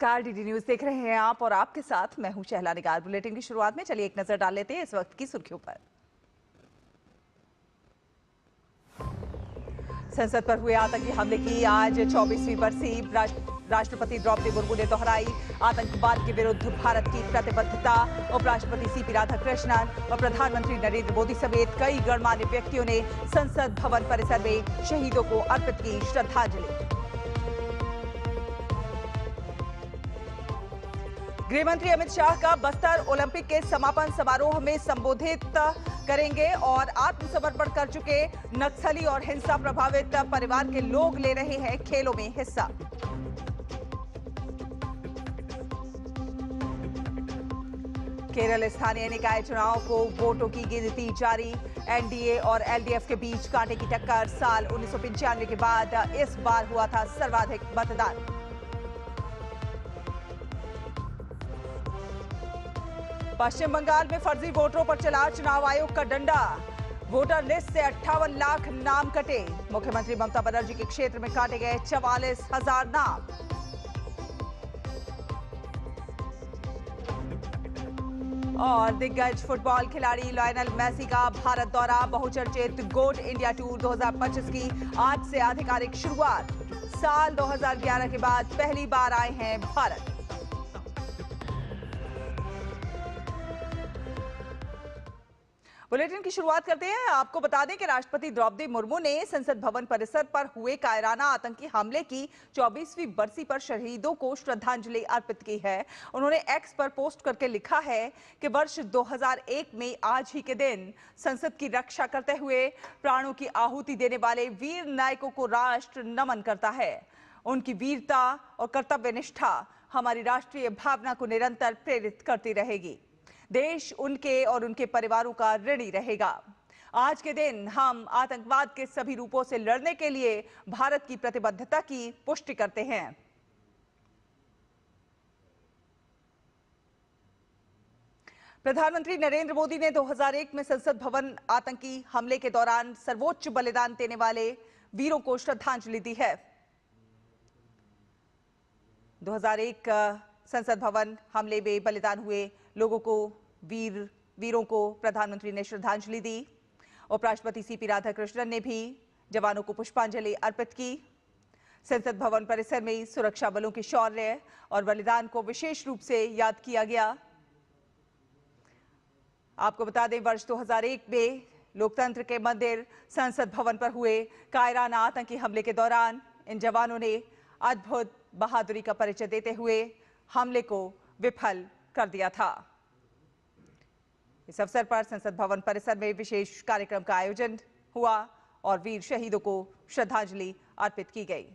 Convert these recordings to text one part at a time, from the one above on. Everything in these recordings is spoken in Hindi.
नमस्कार, डीडी न्यूज देख रहे हैं आप और आपके साथ मैं हूं शहला निगार। बुलेटिन की शुरुआत में चलिए एक नजर डाल लेते हैं इस वक्त की सुर्खियों पर। संसद पर हुए आतंकी हमले की आज 24वीं बरसी। राष्ट्रपति द्रौपदी मुर्मू ने दोहराई आतंकवाद के विरुद्ध भारत की प्रतिबद्धता। उपराष्ट्रपति सीपी राधाकृष्णन और प्रधानमंत्री नरेंद्र मोदी समेत कई गणमान्य व्यक्तियों ने संसद भवन परिसर में शहीदों को अर्पित की श्रद्धांजलि। गृह मंत्री अमित शाह का बस्तर ओलंपिक के समापन समारोह में संबोधित करेंगे और आत्मसमर्पण कर चुके नक्सली और हिंसा प्रभावित परिवार के लोग ले रहे हैं खेलों में हिस्सा। केरल स्थानीय निकाय चुनाव को वोटों की गिनती जारी। एनडीए और एलडीएफ के बीच कांटे की टक्कर। साल 1995 के बाद इस बार हुआ था सर्वाधिक मतदान। पश्चिम बंगाल में फर्जी वोटरों पर चला चुनाव आयोग का डंडा। वोटर लिस्ट से 58 लाख नाम कटे। मुख्यमंत्री ममता बनर्जी के क्षेत्र में काटे गए 44,000 नाम। और दिग्गज फुटबॉल खिलाड़ी लायनल मेसी का भारत दौरा। बहुचर्चित गोट इंडिया टूर 2025 की आज से आधिकारिक शुरुआत। साल 2011 के बाद पहली बार आए हैं भारत। बुलेटिन की शुरुआत करते हैं। आपको बता दें कि राष्ट्रपति द्रौपदी मुर्मू ने संसद भवन परिसर पर हुए कायराना आतंकी हमले की 24वीं बरसी पर शहीदों को श्रद्धांजलि अर्पित की है। उन्होंने एक्स पर पोस्ट करके लिखा है कि वर्ष 2001 में आज ही के दिन संसद की रक्षा करते हुए प्राणों की आहुति देने वाले वीर नायकों को राष्ट्र नमन करता है। उनकी वीरता और कर्तव्य निष्ठा हमारी राष्ट्रीय भावना को निरंतर प्रेरित करती रहेगी। देश उनके और उनके परिवारों का ऋणी रहेगा। आज के दिन हम आतंकवाद के सभी रूपों से लड़ने के लिए भारत की प्रतिबद्धता की पुष्टि करते हैं। प्रधानमंत्री नरेंद्र मोदी ने 2001 में संसद भवन आतंकी हमले के दौरान सर्वोच्च बलिदान देने वाले वीरों को श्रद्धांजलि दी है। 2001 संसद भवन हमले में बलिदान हुए लोगों को वीरों को प्रधानमंत्री ने श्रद्धांजलि दी। उपराष्ट्रपति सीपी राधाकृष्णन ने भी जवानों को पुष्पांजलि अर्पित की। संसद भवन परिसर में सुरक्षा बलों के शौर्य और बलिदान को विशेष रूप से याद किया गया। आपको बता दें, वर्ष 2001 में लोकतंत्र के मंदिर संसद भवन पर हुए कायराना आतंकी हमले के दौरान इन जवानों ने अद्भुत बहादुरी का परिचय देते हुए हमले को विफल कर दिया था। इस अवसर पर संसद भवन परिसर में विशेष कार्यक्रम का आयोजन हुआ और वीर शहीदों को श्रद्धांजलि अर्पित की गई।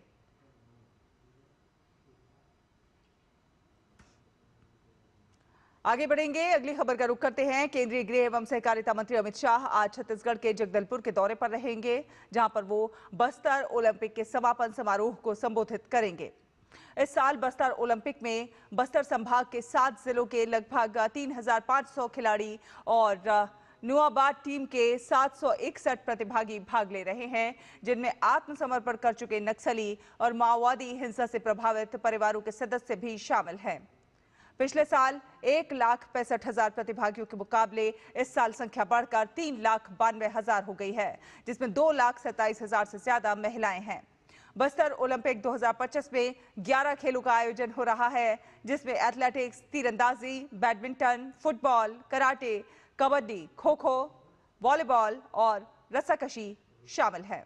आगे बढ़ेंगे, अगली खबर का रुख करते हैं। केंद्रीय गृह एवं सहकारिता मंत्री अमित शाह आज छत्तीसगढ़ के जगदलपुर के दौरे पर रहेंगे, जहां पर वो बस्तर ओलंपिक के समापन समारोह को संबोधित करेंगे। इस साल बस्तर ओलंपिक में बस्तर संभाग के 7 जिलों के लगभग 3,500 खिलाड़ी और नुआबाद टीम के 761 प्रतिभागी भाग ले रहे हैं, जिनमें आत्मसमर्पण कर चुके नक्सली और माओवादी हिंसा से प्रभावित परिवारों के सदस्य भी शामिल हैं। पिछले साल 1,65,000 प्रतिभागियों के मुकाबले इस साल संख्या बढ़कर 3,92,000 हो गई है, जिसमें 2,27,000 से ज्यादा महिलाएं हैं। बस्तर ओलंपिक 2025 में 11 खेलों का आयोजन हो रहा है, जिसमें एथलेटिक्स, तीरंदाजी, badminton, football, karate, kabaddi, kho kho, volleyball और रस्साकशी शामिल है।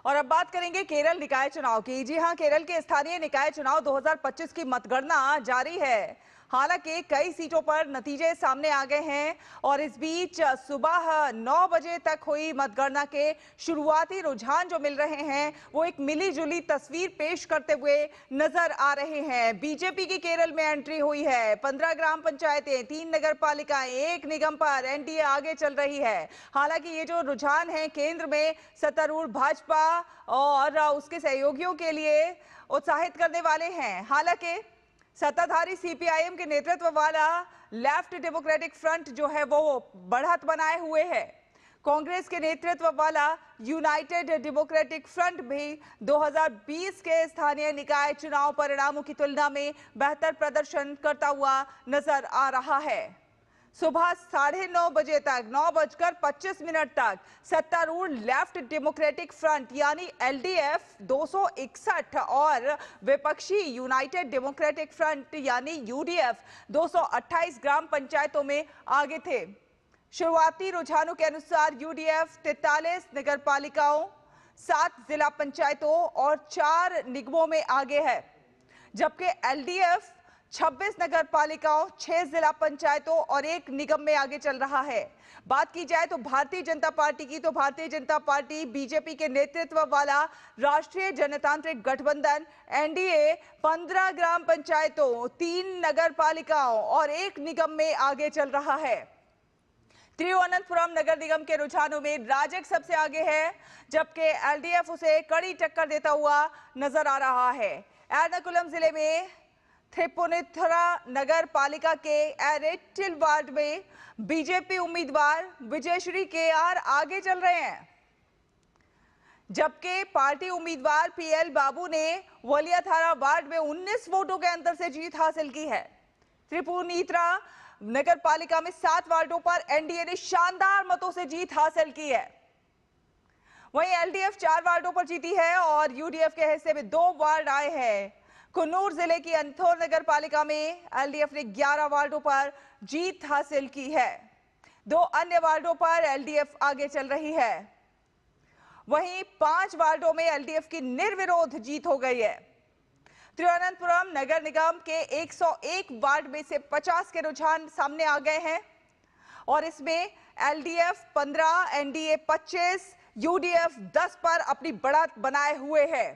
और अब बात करेंगे केरल निकाय चुनाव की। जी हां, केरल के स्थानीय निकाय चुनाव 2025 की मतगणना जारी है। हालांकि कई सीटों पर नतीजे सामने आ गए हैं और इस बीच सुबह 9 बजे तक हुई मतगणना के शुरुआती रुझान जो मिल रहे हैं वो एक मिली जुली तस्वीर पेश करते हुए नजर आ रहे हैं। बीजेपी की केरल में एंट्री हुई है। 15 ग्राम पंचायतें, 3 नगर पालिकाएं, 1 निगम पर एनडीए आगे चल रही है। हालांकि ये जो रुझान है केंद्र में सत्तारूढ़ भाजपा और उसके सहयोगियों के लिए उत्साहित करने वाले हैं। हालांकि सत्ताधारी सीपीआईएम के नेतृत्व वाला लेफ्ट डेमोक्रेटिक फ्रंट जो है वो बढ़त बनाए हुए है। कांग्रेस के नेतृत्व वाला यूनाइटेड डेमोक्रेटिक फ्रंट भी 2020 के स्थानीय निकाय चुनाव परिणामों की तुलना में बेहतर प्रदर्शन करता हुआ नजर आ रहा है। सुबह 9:30 बजे तक 9:25 तक सत्तारूढ़ लेफ्ट डेमोक्रेटिक फ्रंट यानी एलडीएफ 261 और विपक्षी यूनाइटेड डेमोक्रेटिक फ्रंट यानी यूडीएफ 228 ग्राम पंचायतों में आगे थे। शुरुआती रुझानों के अनुसार यूडीएफ 43 नगर पालिकाओं, 7 जिला पंचायतों और 4 निगमों में आगे है, जबकि एलडीएफ 26 नगर पालिकाओं, 6 जिला पंचायतों और 1 निगम में आगे चल रहा है। बात की जाए तो भारतीय जनता पार्टी की, तो भारतीय जनता पार्टी बीजेपी के नेतृत्व वाला राष्ट्रीय जनतांत्रिक गठबंधन एनडीए 15 ग्राम पंचायतों, 3 नगर पालिकाओं और 1 निगम में आगे चल रहा है। तिरुवनंतपुरम नगर निगम के रुझानों में राजग सबसे आगे है, जबकि एलडीएफ उसे कड़ी टक्कर देता हुआ नजर आ रहा है। एर्नाकुलम जिले में त्रिपुनिथुरा नगर पालिका के एरेटिल वार्ड में बीजेपी उम्मीदवार विजयश्री केआर आगे चल रहे हैं, जबकि पार्टी उम्मीदवार पीएल बाबू ने वलियाथारा वार्ड में 19 वोटों के अंतर से जीत हासिल की है। त्रिपुनिथुरा नगर पालिका में 7 वार्डों पर एनडीए ने शानदार मतों से जीत हासिल की है। वहीं एलडीएफ 4 वार्डों पर जीती है और यूडीएफ के हिस्से में 2 वार्ड आए हैं। कुन्नूर जिले की अंथोर नगर पालिका में एलडीएफ ने 11 वार्डों पर जीत हासिल की है। 2 अन्य वार्डों पर एलडीएफ आगे चल रही है। वहीं 5 वार्डों में एलडीएफ की निर्विरोध जीत हो गई है। तिरुवनंतपुरम नगर निगम के 101 वार्ड में से 50 के रुझान सामने आ गए हैं और इसमें एलडीएफ 15, एनडीए 25, यूडीएफ 10 पर अपनी बढ़त बनाए हुए है।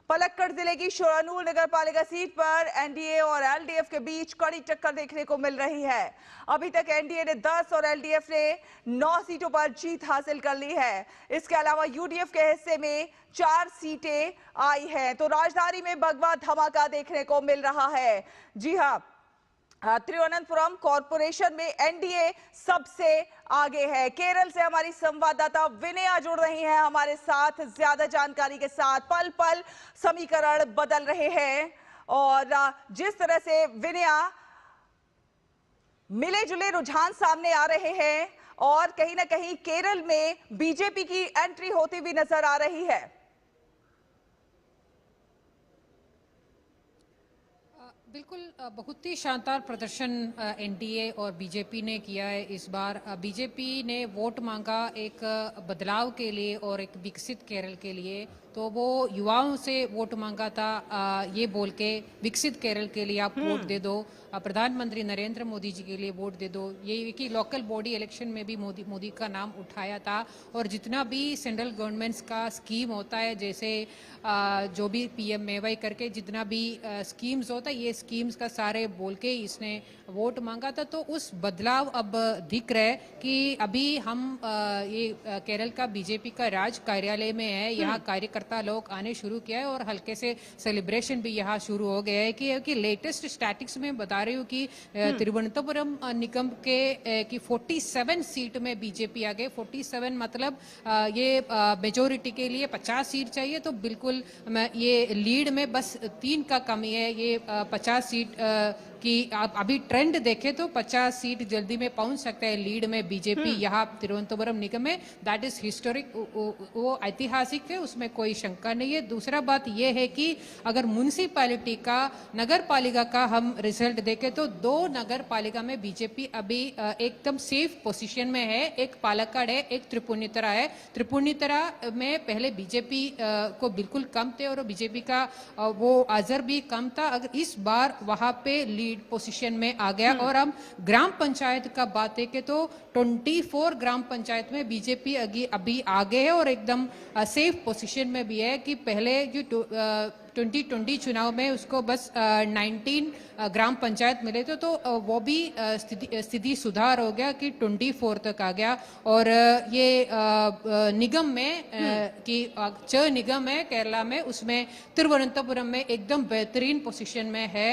पलक्कड़ जिले की शोरानूर नगर पालिका सीट पर एनडीए और एलडीएफ के बीच कड़ी टक्कर देखने को मिल रही है। अभी तक एनडीए ने 10 और एलडीएफ ने 9 सीटों पर जीत हासिल कर ली है। इसके अलावा यूडीएफ के हिस्से में 4 सीटें आई हैं, तो राजधानी में भगवा धमाका देखने को मिल रहा है। जी हां, तिरुवनंतपुरम कॉरपोरेशन में एनडीए सबसे आगे है। केरल से हमारी संवाददाता विनया जुड़ रही हैं हमारे साथ ज्यादा जानकारी के साथ। पल पल समीकरण बदल रहे हैं और जिस तरह से विनया मिले जुले रुझान सामने आ रहे हैं और कहीं ना कहीं केरल में बीजेपी की एंट्री होती हुई नजर आ रही है। बिल्कुल बहुत ही शानदार प्रदर्शन एनडीए और बीजेपी ने किया है इस बार। बीजेपी ने वोट मांगा एक बदलाव के लिए और एक विकसित केरल के लिए, तो वो युवाओं से वोट मांगा था ये बोल के विकसित केरल के लिए आप वोट दे दो, प्रधानमंत्री नरेंद्र मोदी जी के लिए वोट दे दो। ये कि लोकल बॉडी इलेक्शन में भी मोदी का नाम उठाया था और जितना भी सेंट्रल गवर्नमेंट्स का स्कीम होता है, जैसे जो भी पीएमएवाई करके जितना भी स्कीम्स होता है, ये स्कीम्स का सारे बोल के इसने वोट मांगा था। तो उस बदलाव अब दिख रहा है कि अभी हम ये केरल का बीजेपी का राज कार्यालय में है, यहाँ कार्यकर्ता लोग आने शुरू किया है और हल्के से सेलिब्रेशन भी यहाँ शुरू हो गया है कि लेटेस्ट स्टैटिक्स में बता रही हूँ कि तिरुवनंतपुरम निगम के की 47 सीट में बीजेपी आ गए। 47 मतलब ये मेजोरिटी के लिए 50 सीट चाहिए, तो बिल्कुल ये लीड में बस 3 का कमी है। ये 50 सीट कि आप अभी ट्रेंड देखें तो 50 सीट जल्दी में पहुंच सकता है लीड में बीजेपी यहाँ तिरुवनंतपुरम निगम में। दैट इज हिस्टोरिक, वो ऐतिहासिक है, उसमें कोई शंका नहीं है। दूसरा बात यह है कि अगर म्युनिसिपैलिटी का, नगर पालिका का हम रिजल्ट देखें तो 2 नगर पालिका में बीजेपी अभी एकदम सेफ पोजीशन में है। एक पालक्कड़ है, एक त्रिपुनिथुरा है। त्रिपुनिथुरा में पहले बीजेपी को बिल्कुल कम थे और बीजेपी का वो अजर भी कम था। अगर इस बार वहां पे लीड पोजीशन में आ गया। और हम ग्राम पंचायत का बात है कि तो 24 ग्राम पंचायत में बीजेपी अभी आगे है और एकदम सेफ पोजीशन में भी है कि पहले जो 2020 चुनाव में उसको बस 19 ग्राम पंचायत मिले थे, तो वो भी स्थिति सुधार हो गया कि 24 तक आ गया। और ये निगम में कि 6 निगम है केरला में, उसमें तिरुवनंतपुरम में एकदम बेहतरीन पोजीशन में है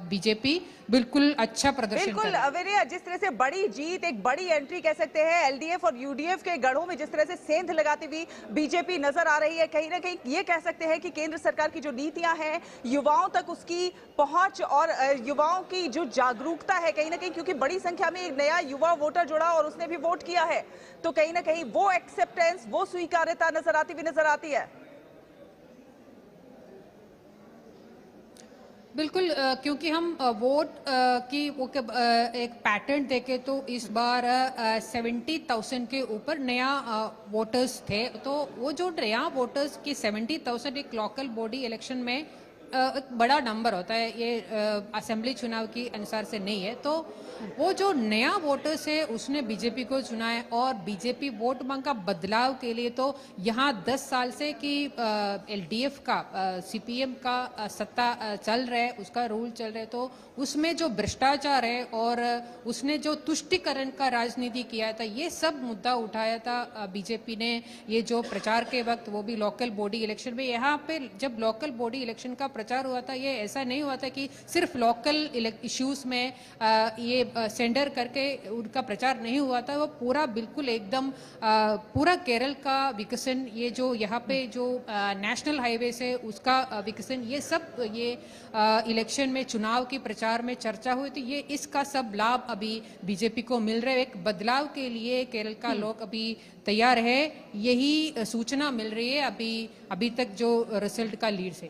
बीजेपी। बिल्कुल अच्छा प्रदर्शन कर बिल्कुल रहे हैं। विनय, जिस तरह से बड़ी जीत, एक बड़ी एंट्री कह सकते हैं, एलडीएफ और यूडीएफ के गढ़ों में जिस तरह से सेंध लगाती हुई बीजेपी नजर आ रही है, कहीं ना कहीं ये कह सकते हैं कि केंद्र सरकार की जो नीतियां हैं, युवाओं तक उसकी पहुंच और युवाओं की जो जागरूकता है, कहीं ना कहीं क्योंकि बड़ी संख्या में एक नया युवा वोटर जुड़ा और उसने भी वोट किया है, तो कहीं ना कहीं वो एक्सेप्टेंस, वो स्वीकार्यता नजर आती है। बिल्कुल क्योंकि हम वोट की एक पैटर्न देखें तो इस बार 70,000 के ऊपर नया वोटर्स थे, तो वो जो नया वोटर्स की 70,000 एक लोकल बॉडी इलेक्शन में एक बड़ा नंबर होता है, ये असेंबली चुनाव की अनुसार से नहीं है। तो वो जो नया वोटर्स है उसने बीजेपी को चुना है और बीजेपी वोट बैंक का बदलाव के लिए तो यहाँ 10 साल से कि एलडीएफ का सीपीएम का सत्ता चल रहा है, उसका रूल चल रहा है, तो उसमें जो भ्रष्टाचार है और उसने जो तुष्टिकरण का राजनीति किया था, ये सब मुद्दा उठाया था बीजेपी ने। ये जो प्रचार के वक्त, वो भी लोकल बॉडी इलेक्शन में, यहाँ पे जब लोकल बॉडी इलेक्शन का प्रचार हुआ था, ये ऐसा नहीं हुआ था कि सिर्फ लोकल इश्यूज में ये सेंडर करके उनका प्रचार नहीं हुआ था, वो पूरा बिल्कुल एकदम पूरा केरल का विकसन, ये जो यहाँ पे जो नेशनल हाईवे है उसका विकसन, ये सब ये इलेक्शन में, चुनाव की प्रचार में चर्चा हुई थी। ये इसका सब लाभ अभी बीजेपी को मिल रहा है। एक बदलाव के लिए केरल का लोग अभी तैयार है, यही सूचना मिल रही है अभी तक जो रिजल्ट का लीड से।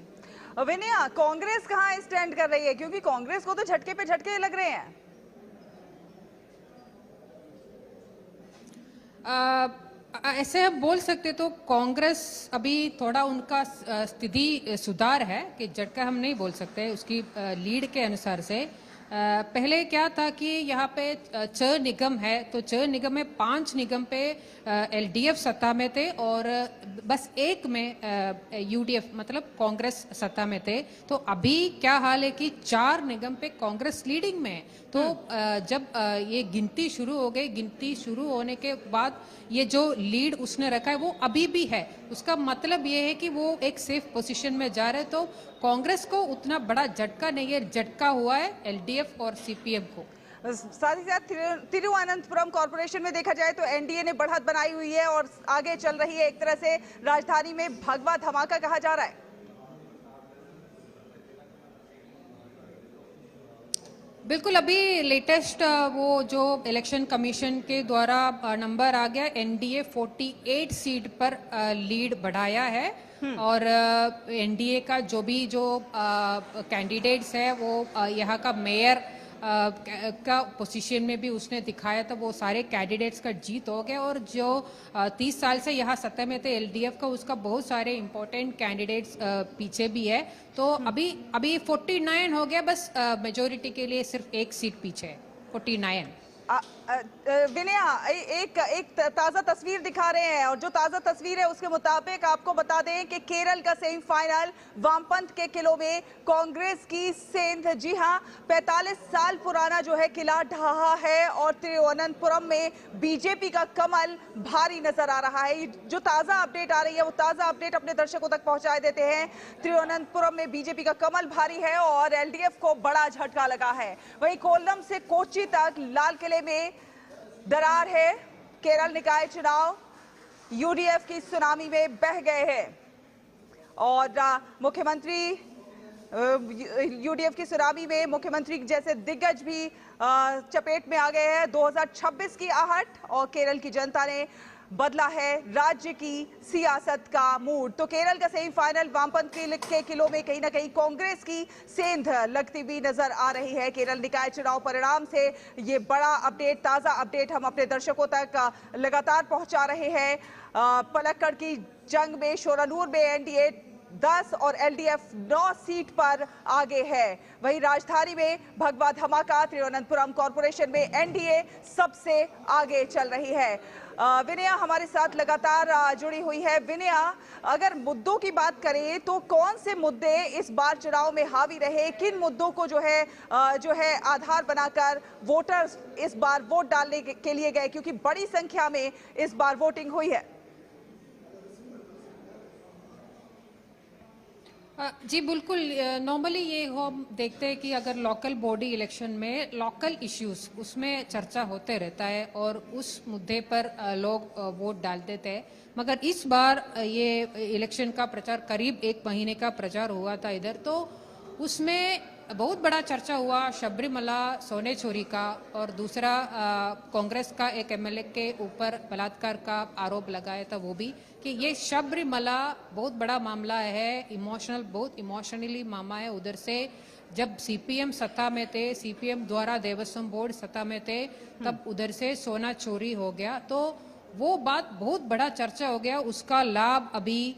विनय, कांग्रेस कहाँ स्टैंड कर रही है, क्योंकि कांग्रेस को तो झटके पे झटके लग रहे हैं। ऐसे हम बोल सकते तो कांग्रेस अभी थोड़ा उनका स्थिति सुधार है, कि झटका हम नहीं बोल सकते उसकी लीड के अनुसार से। पहले क्या था कि यहाँ पे 6 निगम है, तो 6 निगम में 5 निगम पे एलडीएफ सत्ता में थे और बस एक में यूडीएफ मतलब कांग्रेस सत्ता में थे। तो अभी क्या हाल है कि 4 निगम पे कांग्रेस लीडिंग में है। तो जब ये गिनती शुरू हो गई, गिनती शुरू होने के बाद ये जो लीड उसने रखा है वो अभी भी है, उसका मतलब ये है कि वो एक सेफ पोजीशन में जा रहे। तो कांग्रेस को उतना बड़ा झटका नहीं है, झटका हुआ है एलडीएफ और सीपीएम को। साथ ही साथ तिरुवनंतपुरम कॉर्पोरेशन में देखा जाए तो एनडीए ने बढ़त बनाई हुई है और आगे चल रही है, एक तरह से राजधानी में भगवा धमाका कहा जा रहा है। बिल्कुल, अभी लेटेस्ट वो जो इलेक्शन कमीशन के द्वारा नंबर आ गया, एनडीए 48 सीट पर लीड बढ़ाया है और एनडीए का जो कैंडिडेट्स है वो यहाँ का मेयर का पोजीशन में भी उसने दिखाया था, वो सारे कैंडिडेट्स का जीत हो गया। और जो 30 साल से यहाँ सत्ता में थे एलडीएफ का, उसका बहुत सारे इंपॉर्टेंट कैंडिडेट्स पीछे भी है। तो अभी 49 हो गया, बस मेजोरिटी के लिए सिर्फ एक सीट पीछे है, 49। विनय, एक ताजा तस्वीर दिखा रहे हैं और जो ताजा तस्वीर है उसके मुताबिक आपको बता दें कि केरल का सेमीफाइनल वामपंथ के किलों में कांग्रेस की सेंध, जी हां, 45 साल पुराना जो है किला ढहा है और तिरुवनंतपुरम में बीजेपी का कमल भारी नजर आ रहा है। जो ताजा अपडेट आ रही है वो ताजा अपडेट अपने दर्शकों तक पहुंचाए देते हैं। तिरुवनंतपुरम में बीजेपी का कमल भारी है और एलडीएफ को बड़ा झटका लगा है। वहीं कोल्लम से कोच्चि तक लाल किले में दरार है। केरल निकाय चुनाव यूडीएफ की सुनामी में बह गए हैं और मुख्यमंत्री यूडीएफ की सुनामी में मुख्यमंत्री जैसे दिग्गज भी चपेट में आ गए हैं। 2026 की आहट और केरल की जनता ने बदला है राज्य की सियासत का मूड। तो केरल का सेमीफाइनल वामपंथ के किलों में कहीं ना कहीं कांग्रेस की सेंध लगती भी नजर आ रही है। केरल निकाय चुनाव परिणाम से ये बड़ा अपडेट, ताजा अपडेट हम अपने दर्शकों तक लगातार पहुंचा रहे हैं। पलक्कड़ की जंग में शोरानूर में एनडीए 10 और एलडीएफ 9 सीट पर आगे है। वहीं राजधानी में भगवा धमाका, तिरुवनंतपुरम कॉर्पोरेशन में एनडीए सबसे आगे चल रही है। विनया हमारे साथ लगातार जुड़ी हुई है। विनया, अगर मुद्दों की बात करें तो कौन से मुद्दे इस बार चुनाव में हावी रहे, किन मुद्दों को जो है आधार बनाकर वोटर्स इस बार वोट डालने के लिए गए, क्योंकि बड़ी संख्या में इस बार वोटिंग हुई है। जी बिल्कुल। नॉर्मली ये हम देखते हैं कि अगर लोकल बॉडी इलेक्शन में लोकल इश्यूज उसमें चर्चा होते रहता है और उस मुद्दे पर लोग वोट डाल देते हैं। मगर इस बार ये इलेक्शन का प्रचार करीब 1 महीने का प्रचार हुआ था इधर, तो उसमें बहुत बड़ा चर्चा हुआ शबरीमला सोने चोरी का, और दूसरा कांग्रेस का एक एमएलए के ऊपर बलात्कार का आरोप लगाया था, वो भी कि ये शबरीमला बहुत बड़ा मामला है, इमोशनल, बहुत इमोशनली मामला है। उधर से जब सीपीएम सत्ता में थे, सीपीएम द्वारा देवस्थान बोर्ड सत्ता में थे, तब उधर से सोना चोरी हो गया, तो वो बात बहुत बड़ा चर्चा हो गया। उसका लाभ अभी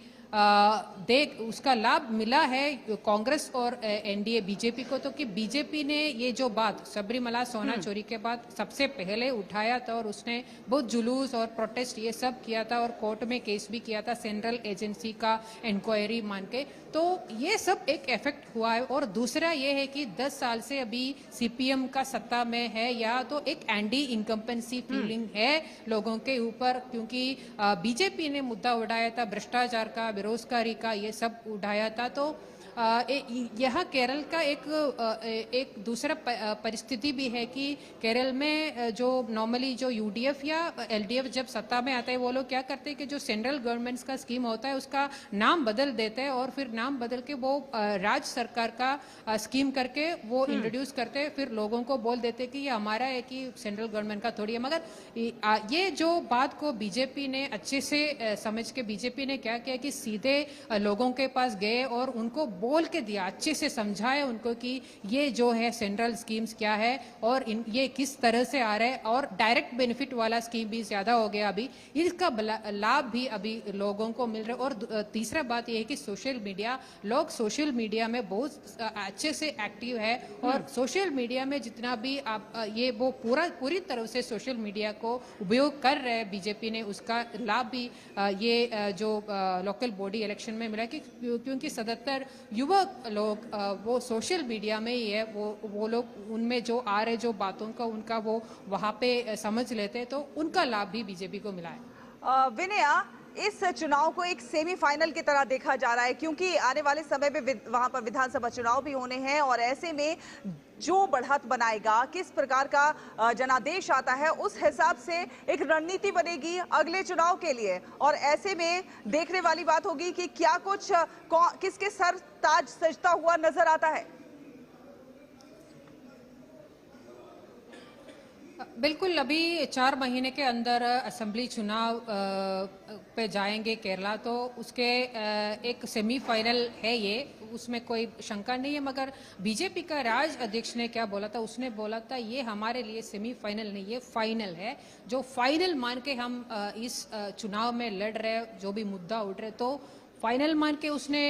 उसका लाभ मिला है कांग्रेस और एनडीए बीजेपी को, तो कि बीजेपी ने ये जो बात शबरीमला सोना चोरी के बाद सबसे पहले उठाया था और उसने बहुत जुलूस और प्रोटेस्ट ये सब किया था और कोर्ट में केस भी किया था सेंट्रल एजेंसी का इंक्वायरी मान के, तो ये सब एक इफेक्ट हुआ है। और दूसरा ये है कि 10 साल से अभी सीपीएम का सत्ता में है, या तो एक एंटी इनकम्पेंसी फीलिंग है लोगों के ऊपर, क्योंकि बीजेपी ने मुद्दा उठाया था भ्रष्टाचार का, बेरोजगारी का, ये सब उठाया था। तो यह केरल का एक दूसरा परिस्थिति भी है कि केरल में जो नॉर्मली जो यूडीएफ या एलडीएफ जब सत्ता में आता है, वो लोग क्या करते हैं कि जो सेंट्रल गवर्नमेंट्स का स्कीम होता है उसका नाम बदल देते हैं और फिर नाम बदल के वो राज्य सरकार का स्कीम करके वो इंट्रोड्यूस करते हैं, फिर लोगों को बोल देते हैं कि ये हमारा है कि सेंट्रल गवर्नमेंट का थोड़ी है। मगर ये जो बात को बीजेपी ने अच्छे से समझ के बीजेपी ने क्या किया कि सीधे लोगों के पास गए और उनको बोल के दिया, अच्छे से समझाया उनको कि ये जो है सेंट्रल स्कीम्स क्या है और ये किस तरह से आ रहा है, और डायरेक्ट बेनिफिट वाला स्कीम भी ज्यादा हो गया अभी, इसका लाभ भी अभी लोगों को मिल रहा है। और तीसरा बात ये है कि सोशल मीडिया, लोग सोशल मीडिया में बहुत अच्छे से एक्टिव है और सोशल मीडिया में जितना भी आप ये वो पूरी तरह से सोशल मीडिया को उपयोग कर रहे हैं बीजेपी ने, उसका लाभ भी ये जो लोकल बॉडी इलेक्शन में मिला, क्योंकि 77 युवक लोग वो सोशल मीडिया में ही है, वो लोग उनमें जो आ रहे जो बातों का उनका वो वहां पे समझ लेते हैं, तो उनका लाभ भी बीजेपी को मिला है। विनया, इस चुनाव को एक सेमीफाइनल की तरह देखा जा रहा है क्योंकि आने वाले समय में वहां पर विधानसभा चुनाव भी होने हैं और ऐसे में जो बढ़त बनाएगा, किस प्रकार का जनादेश आता है, उस हिसाब से एक रणनीति बनेगी अगले चुनाव के लिए। और ऐसे में देखने वाली बात होगी कि क्या कुछ किसके सर ताज सजता हुआ नजर आता है। बिल्कुल, अभी 4 महीने के अंदर असेंबली चुनाव पे जाएंगे केरला, तो उसके एक सेमीफाइनल है ये, उसमें कोई शंका नहीं है। मगर बीजेपी का राज्य अध्यक्ष ने क्या बोला था, उसने बोला था ये हमारे लिए सेमीफाइनल नहीं, ये फाइनल है, जो फाइनल मान के हम इस चुनाव में लड़ रहे, जो भी मुद्दा उठ रहे, तो फाइनल मान के उसने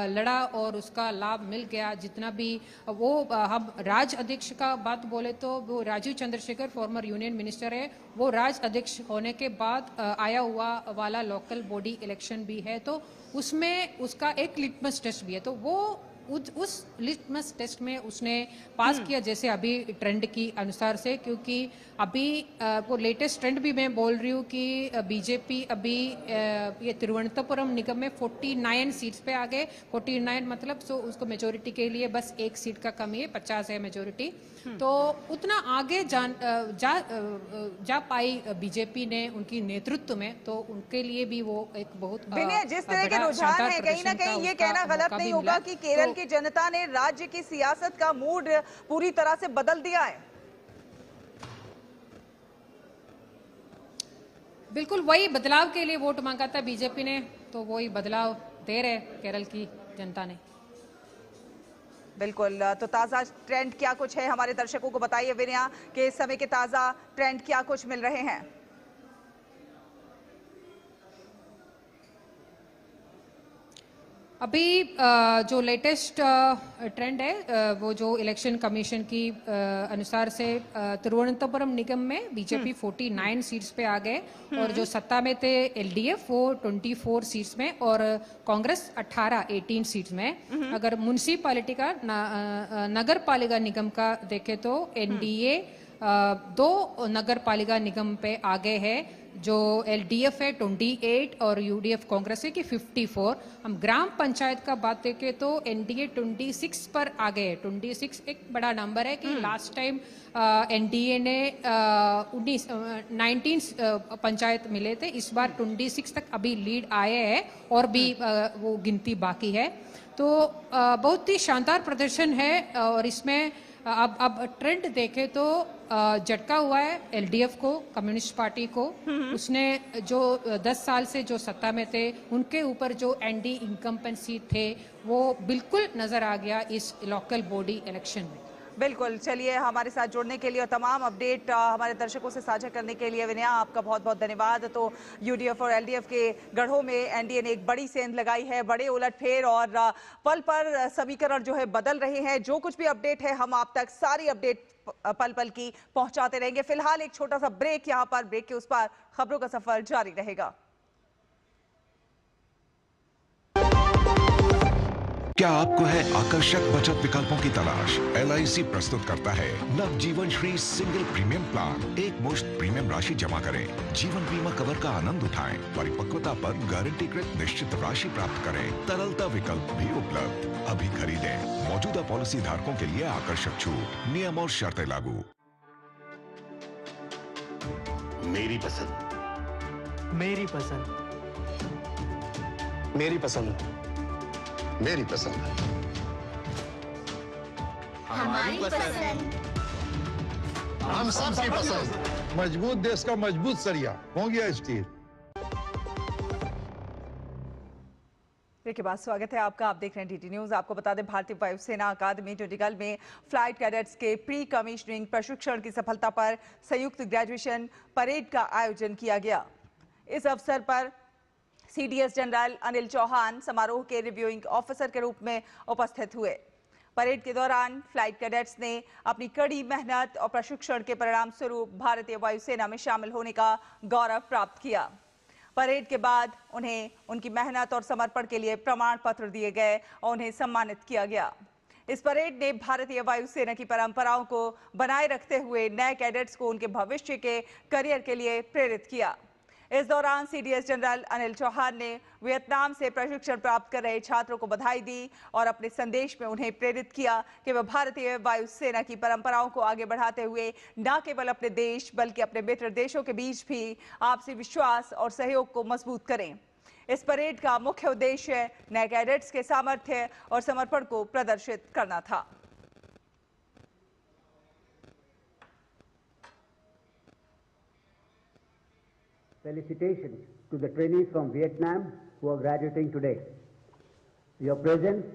लड़ा और उसका लाभ मिल गया। जितना भी वो हम राज्य अध्यक्ष का बात बोले तो वो Rajeev Chandrasekhar former union minister है, वो राज्य अध्यक्ष होने के बाद आया हुआ वाला लोकल बॉडी इलेक्शन भी है, तो उसमें उसका एक लिटमस टेस्ट भी है, तो वो उस लिटमस टेस्ट में उसने पास किया, जैसे अभी ट्रेंड की अनुसार से, क्योंकि अभी वो लेटेस्ट ट्रेंड भी मैं बोल रही हूँ कि बीजेपी अभी ये तिरुवनंतपुरम निगम में 49 सीट्स पे आ गए। 49 मतलब सो उसको मेजोरिटी के लिए बस 1 सीट का कमी है, 50 है मेजोरिटी, तो उतना आगे जा पाई बीजेपी ने उनकी नेतृत्व में, तो उनके लिए भी वो एक बहुत जिस तरह के रुझान है, कहीं ना कहीं ये कहना गलत नहीं होगा कि केरल की जनता ने राज्य की सियासत का मूड पूरी तरह से बदल दिया है। बिल्कुल, वही बदलाव के लिए वोट मांगा था बीजेपी ने, तो वही बदलाव दे रहे केरल की जनता ने। बिल्कुल, तो ताजा ट्रेंड क्या कुछ है हमारे दर्शकों को बताइए विनया, कि इस समय के ताजा ट्रेंड क्या कुछ मिल रहे हैं। अभी जो लेटेस्ट ट्रेंड है वो जो इलेक्शन कमीशन की अनुसार से तिरुवनंतपुरम निगम में बीजेपी 49 सीट्स पे आ गए, और जो सत्ता में थे एलडीएफ वो 24 सीट्स में, और कांग्रेस 18 सीट्स में। अगर म्युनिसिपैलिटी का नगर पालिका निगम का देखे तो एनडीए दो नगर पालिका निगम पे आगे है, जो एलडीएफ है 28 और यूडीएफ कांग्रेस है कि 54। हम ग्राम पंचायत का बात देखें तो एनडीए 26 पर आगे है। 26 एक बड़ा नंबर है कि लास्ट टाइम एनडीए ने 19 पंचायत मिले थे, इस बार 26 तक अभी लीड आए हैं और भी वो गिनती बाकी है। तो बहुत ही शानदार प्रदर्शन है और इसमें अब ट्रेंड देखें तो झटका हुआ है एलडीएफ को, कम्युनिस्ट पार्टी को। उसने जो 10 साल से जो सत्ता में थे उनके ऊपर जो एंटी इनकम्पेंसी थे वो बिल्कुल नजर आ गया इस लोकल बॉडी इलेक्शन में। बिल्कुल, चलिए हमारे साथ जुड़ने के लिए और तमाम अपडेट हमारे दर्शकों से साझा करने के लिए विनया आपका बहुत बहुत धन्यवाद। तो यूडीएफ और एलडीएफ के गढ़ों में एनडीए ने एक बड़ी सेंध लगाई है, बड़े उलटफेर और पल पर समीकरण जो है बदल रहे हैं। जो कुछ भी अपडेट है हम आप तक सारी अपडेट पल पल की पहुंचाते रहेंगे। फिलहाल एक छोटा सा ब्रेक, यहाँ पर ब्रेक के उस पार खबरों का सफर जारी रहेगा। क्या आपको है आकर्षक बचत विकल्पों की तलाश? LIC प्रस्तुत करता है नवजीवन श्री सिंगल प्रीमियम प्लान। एक मुश्त प्रीमियम राशि जमा करें, जीवन बीमा कवर का आनंद उठाएं, परिपक्वता पर गारंटीकृत निश्चित राशि प्राप्त करें। तरलता विकल्प भी उपलब्ध। अभी खरीदें। मौजूदा पॉलिसी धारकों के लिए आकर्षक छूट, नियम और शर्तें लागू। मेरी पसंद, मेरी पसंद, मेरी पसंद, मेरी पसंद, हमारी पसंद, हम सबकी पसंद। मजबूत देश का मजबूत सरिया हो गया स्टील। के बाद स्वागत है आपका। आप देख रहे हैं डीटी न्यूज। आपको बता दें, भारतीय वायुसेना अकादमी टुंडीगल में फ्लाइट कैडेट्स के प्री कमीशनिंग प्रशिक्षण की सफलता पर संयुक्त ग्रेजुएशन परेड का आयोजन किया गया। इस अवसर पर सीडीएस जनरल अनिल चौहान समारोह के रिव्यूइंग ऑफिसर के रूप में उपस्थित हुए। परेड के दौरान फ्लाइट कैडेट्स ने अपनी कड़ी मेहनत और प्रशिक्षण के परिणाम स्वरूप भारतीय वायुसेना में शामिल होने का गौरव प्राप्त किया। परेड के बाद उन्हें उनकी मेहनत और समर्पण के लिए प्रमाण पत्र दिए गए और उन्हें सम्मानित किया गया। इस परेड ने भारतीय वायुसेना की परंपराओं को बनाए रखते हुए नए कैडेट्स को उनके भविष्य के करियर के लिए प्रेरित किया। इस दौरान सीडीएस जनरल अनिल चौहान ने वियतनाम से प्रशिक्षण प्राप्त कर रहे छात्रों को बधाई दी और अपने संदेश में उन्हें प्रेरित किया कि वे भारतीय वायुसेना की परंपराओं को आगे बढ़ाते हुए न केवल अपने देश बल्कि अपने मित्र देशों के बीच भी आपसी विश्वास और सहयोग को मजबूत करें। इस परेड का मुख्य उद्देश्य नए कैडेट्स के सामर्थ्य और समर्पण को प्रदर्शित करना था। Felicitations to the trainees from Vietnam who are graduating today. Your presence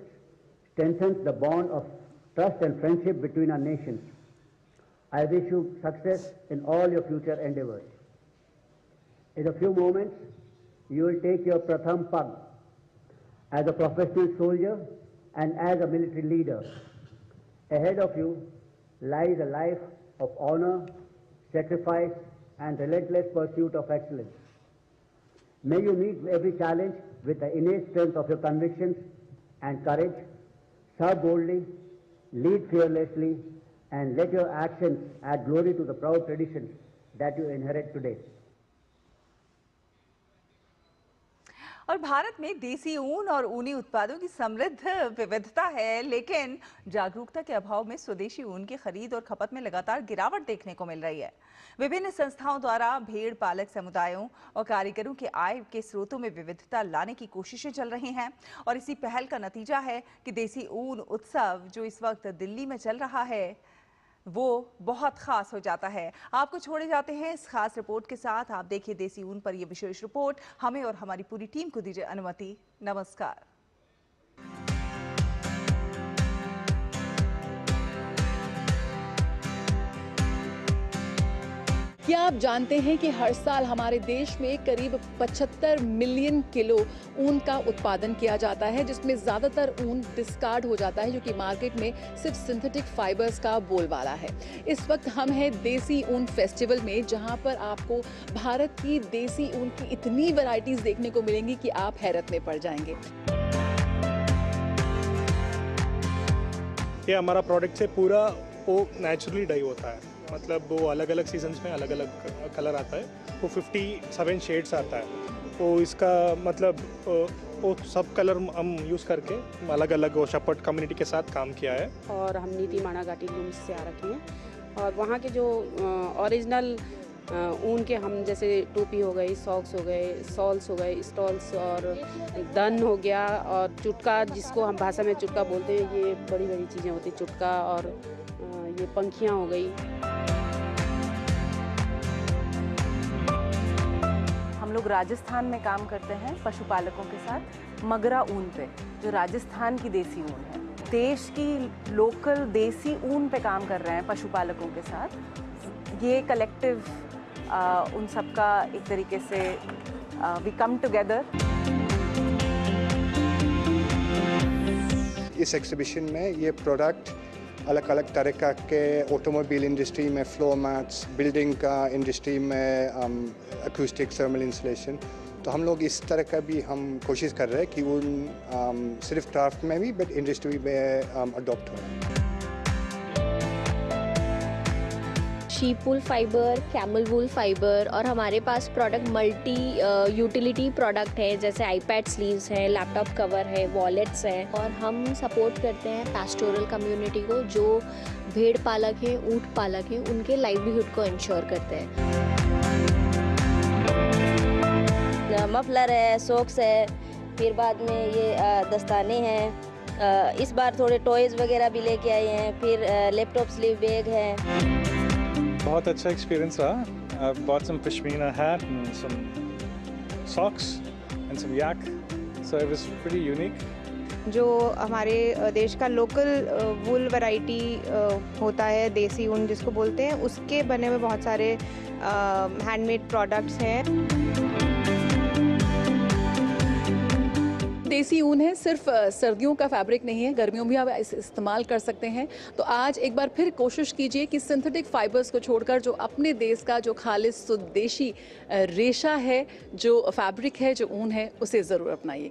strengthens the bond of trust and friendship between our nations. I wish you success in all your future endeavors. In a few moments, you will take your Pratham Pag as a professional soldier and as a military leader. Ahead of you lies a life of honor, sacrifice, and relentless pursuit of excellence. May you meet every challenge with the innate strength of your convictions and courage. Serve boldly, lead fearlessly, and let your actions add glory to the proud traditions that you inherit today. और भारत में देसी ऊन और ऊनी उत्पादों की समृद्ध विविधता है, लेकिन जागरूकता के अभाव में स्वदेशी ऊन की खरीद और खपत में लगातार गिरावट देखने को मिल रही है। विभिन्न संस्थाओं द्वारा भेड़ पालक समुदायों और कारीगरों के आय के स्रोतों में विविधता लाने की कोशिशें चल रही हैं और इसी पहल का नतीजा है कि देसी ऊन उत्सव जो इस वक्त दिल्ली में चल रहा है वो बहुत खास हो जाता है। आपको छोड़े जाते हैं इस खास रिपोर्ट के साथ। आप देखिए देसी ऊन पर यह विशेष रिपोर्ट। हमें और हमारी पूरी टीम को दीजिए अनुमति। नमस्कार। क्या आप जानते हैं कि हर साल हमारे देश में करीब 75 मिलियन किलो ऊन का उत्पादन किया जाता है, जिसमें ज़्यादातर ऊन डिस्कार्ड हो जाता है, जो कि मार्केट में सिर्फ सिंथेटिक फाइबर्स का बोलबाला है। इस वक्त हम हैं देसी ऊन फेस्टिवल में, जहां पर आपको भारत की देसी ऊन की इतनी वैरायटीज़ देखने को मिलेंगी कि आप हैरत में पड़ जाएंगे। ये हमारा प्रोडक्ट से पूरा वो नेचुरली डाई होता है, मतलब वो अलग अलग सीजन्स में अलग अलग कलर आता है, वो 57 शेड्स आता है। वो इसका मतलब वो सब कलर हम यूज़ करके अलग अलग वो शपट कम्युनिटी के साथ काम किया है। और हम नीति माणा घाटी लूम्स से आ रखे हैं और वहाँ के जो ओरिजिनल ऊन के हम जैसे टोपी हो गई, सॉक्स हो गए, सॉल्स हो गए, स्टॉल्स और दन हो गया और चुटका, जिसको हम भाषा में चुटका बोलते हैं, ये बड़ी बड़ी चीज़ें होती हैं चुटका, और ये पंखियाँ हो गई। हम लोग राजस्थान में काम करते हैं पशुपालकों के साथ मगरा ऊन पे, जो राजस्थान की देसी ऊन है। देश की लोकल देसी ऊन पे काम कर रहे हैं पशुपालकों के साथ। ये कलेक्टिव उन सबका एक तरीके से वी कम टुगेदर। इस एग्जीबिशन में ये प्रोडक्ट अलग अलग तरह के ऑटोमोबाइल इंडस्ट्री में, फ्लोर मैट्स, बिल्डिंग का इंडस्ट्री में, अकूस्टिक थर्मल इंसुलेशन, तो हम लोग इस तरह का भी हम कोशिश कर रहे हैं कि उन सिर्फ क्राफ्ट में भी बट इंडस्ट्री में अडॉप्ट हो। शीप वूल फाइबर, कैमल वूल फाइबर, और हमारे पास प्रोडक्ट मल्टी यूटिलिटी प्रोडक्ट है, जैसे आईपैड स्लीव्स हैं, लैपटॉप कवर है, वॉलेट्स हैं। और हम सपोर्ट करते हैं पैस्टोरल कम्युनिटी को, जो भेड़ पालक हैं, ऊँट पालक हैं, उनके लाइवलीहुड को इंश्योर करते हैं। मफलर है, सॉक्स है, फिर बाद में ये दस्ताने हैं। इस बार थोड़े टॉयज़ वगैरह भी लेके आए हैं, फिर लैपटॉप स्लीव बैग है। बहुत अच्छा एक्सपीरियंस रहा। I bought some pashmina hat and some socks and some yak, so it was pretty unique. जो हमारे देश का लोकल वूल वैरायटी होता है, देसी ऊन जिसको बोलते हैं, उसके बने हुए बहुत सारे हैंडमेड प्रोडक्ट्स हैं। देसी ऊन है, सिर्फ सर्दियों का फैब्रिक नहीं है, गर्मियों में भी आप इस्तेमाल कर सकते हैं। तो आज एक बार फिर कोशिश कीजिए कि सिंथेटिक फाइबर्स को छोड़कर जो अपने देश का जो खालिस स्वदेशी रेशा है, जो फैब्रिक है, जो ऊन है, उसे ज़रूर अपनाइए।